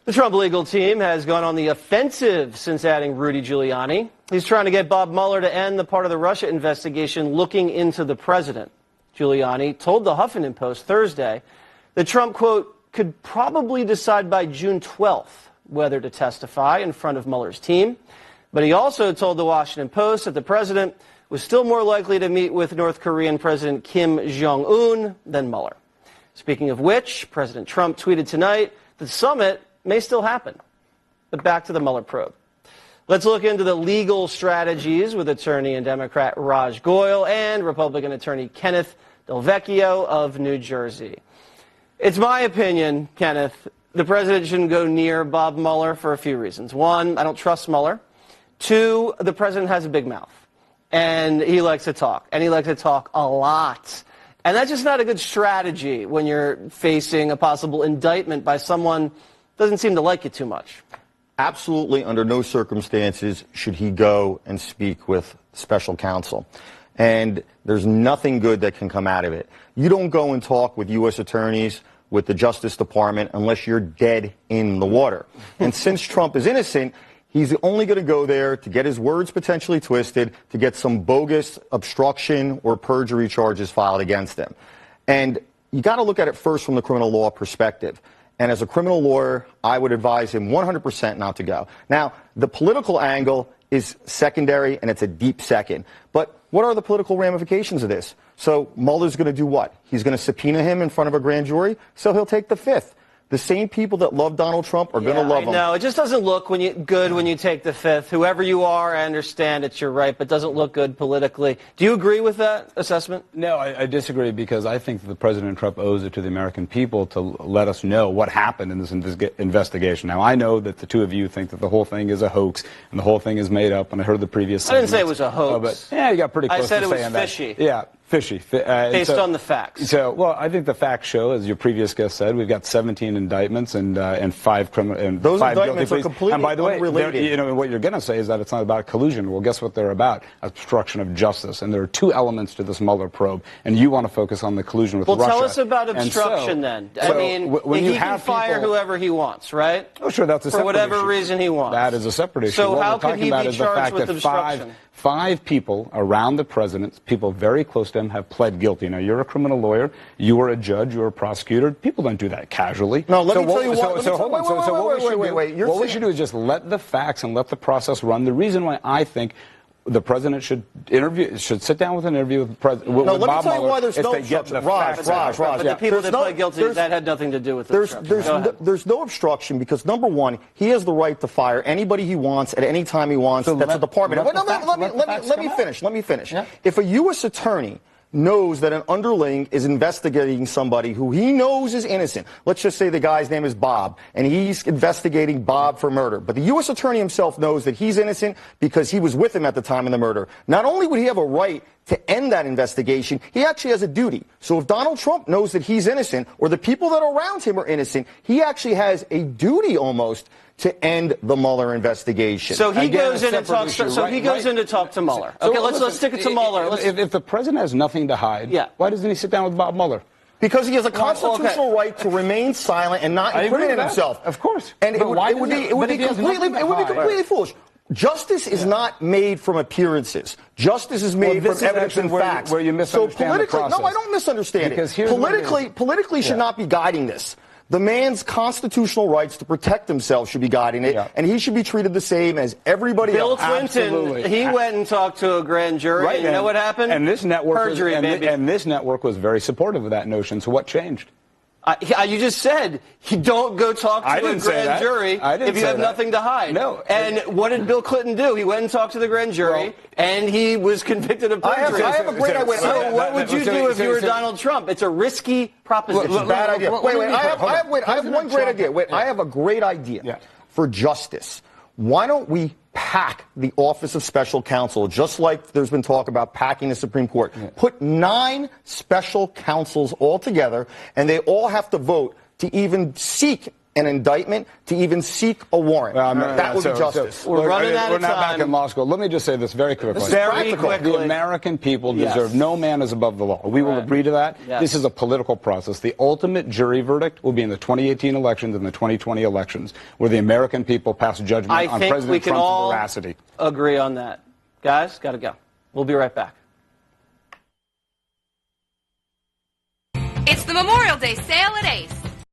The Trump legal team has gone on the offensive since adding Rudy Giuliani. He's trying to get Bob Mueller to end the part of the Russia investigation looking into the president. Giuliani told the Huffington Post Thursday that Trump, quote, could probably decide by June 12th whether to testify in front of Mueller's team. But he also told the Washington Post that the president was still more likely to meet with North Korean President Kim Jong-Un than Mueller. Speaking of which, President Trump tweeted tonight the summit may still happen. But back to the Mueller probe. Let's look into the legal strategies with attorney and Democrat Raj Goyal and Republican attorney Kenneth Vecchio of New Jersey. It's my opinion, Kenneth, the president shouldn't go near Bob Mueller for a few reasons. One, I don't trust Mueller. Two, the president has a big mouth, and he likes to talk, and he likes to talk a lot. And that's just not a good strategy when you're facing a possible indictment by someone doesn't seem to like you too much. Absolutely, under no circumstances should he go and speak with special counsel. And there's nothing good that can come out of it. You don't go and talk with U.S. attorneys, with the Justice Department, unless you're dead in the water. And since Trump is innocent, he's only going to go there to get his words potentially twisted, to get some bogus obstruction or perjury charges filed against him. And you got to look at it first from the criminal law perspective. And as a criminal lawyer, I would advise him 100% not to go. Now, the political angle is secondary, and it's a deep second. But what are the political ramifications of this? So Mueller's going to do what? He's going to subpoena him in front of a grand jury, so he'll take the fifth. The same people that love Donald Trump are going to love him. No, it just doesn't look good when you take the fifth. Whoever you are, I understand it's your right, but doesn't look good politically. Do you agree with that assessment? No, I disagree, because I think that the President Trump owes it to the American people to let us know what happened in this investigation. Now, I know that the two of you think that the whole thing is a hoax and the whole thing is made up, and I heard the previous I didn't say it was a hoax. But, yeah, you got pretty close to saying that. I said it was fishy. Yeah. Fishy. Based on the facts. So, well, I think the facts show, as your previous guest said, we've got 17 indictments and five criminal and those five indictments guilty are pleas. completely And by the way, unrelated. you know, what you're going to say is that it's not about collusion. Well, guess what they're about? Obstruction of justice. And there are two elements to this Mueller probe, and you want to focus on the collusion with Russia. Well, tell us about obstruction then. I mean, he can fire whoever he wants, right? Oh, sure, that's a separate for whatever issue. reason he wants. That is a separate issue. So what how we're could talking he about be is the charged fact with that obstruction? Five people around the president, people very close to him, have pled guilty. Now, you're a criminal lawyer. You are a judge. You're a prosecutor. People don't do that casually. No, let me tell you what. So hold on. So what we should do is just let the facts and let the process run. The reason why I think the president should sit down with an interview with Bob Mueller. No, let me tell you why there's no obstruction. Raj. But the people that pled guilty, that had nothing to do with obstruction. There's no obstruction because, number one, he has the right to fire anybody he wants at any time he wants. So that's a department. Let me finish. Yeah. If a U.S. attorney knows that an underling is investigating somebody who he knows is innocent. Let's just say the guy's name is Bob, and he's investigating Bob for murder. But the U.S. attorney himself knows that he's innocent because he was with him at the time of the murder. Not only would he have a right to end that investigation, he actually has a duty. So if Donald Trump knows that he's innocent, or the people that are around him are innocent, he actually has a duty almost to end the Mueller investigation. So he goes in and talks. He goes in to talk to Mueller. Okay, let's stick it to Mueller. If the president has nothing to hide, why doesn't he sit down with Bob Mueller? Because he has a constitutional right to remain silent and not incriminate himself. Of course. And it would be completely foolish. Justice is not made from appearances. Justice is made from evidence and facts. Where you misunderstand the process. No, I don't misunderstand it. Politically should not be guiding this. The man's constitutional rights to protect himself should be guiding it, and he should be treated the same as everybody else. Bill Clinton, he went and talked to a grand jury, and you know what happened? And this network Perjury, and this network was very supportive of that notion. So what changed? You just said you don't go talk to a grand jury if you have nothing to hide. No. And what did Bill Clinton do? He went and talked to the grand jury, and he was convicted of perjury. I have a great idea. So what would you do if you were Donald Trump? It's a risky proposition. It's a bad idea. I have one great idea. I have a great idea for justice. Why don't we pack the Office of Special Counsel, just like there's been talk about packing the Supreme Court? Put 9 special counsels all together, and they all have to vote to even seek an indictment to even seek a warrant. That would be justice. We're running out of We're not time. back in law school. Let me just say this very quickly. Very quickly. The American people deserve no man is above the law. We will agree to that. Yes. This is a political process. The ultimate jury verdict will be in the 2018 elections and the 2020 elections, where the American people pass judgment on President Trump's veracity. Agree on that. Guys, got to go. We'll be right back. It's the Memorial Day sale at Ace.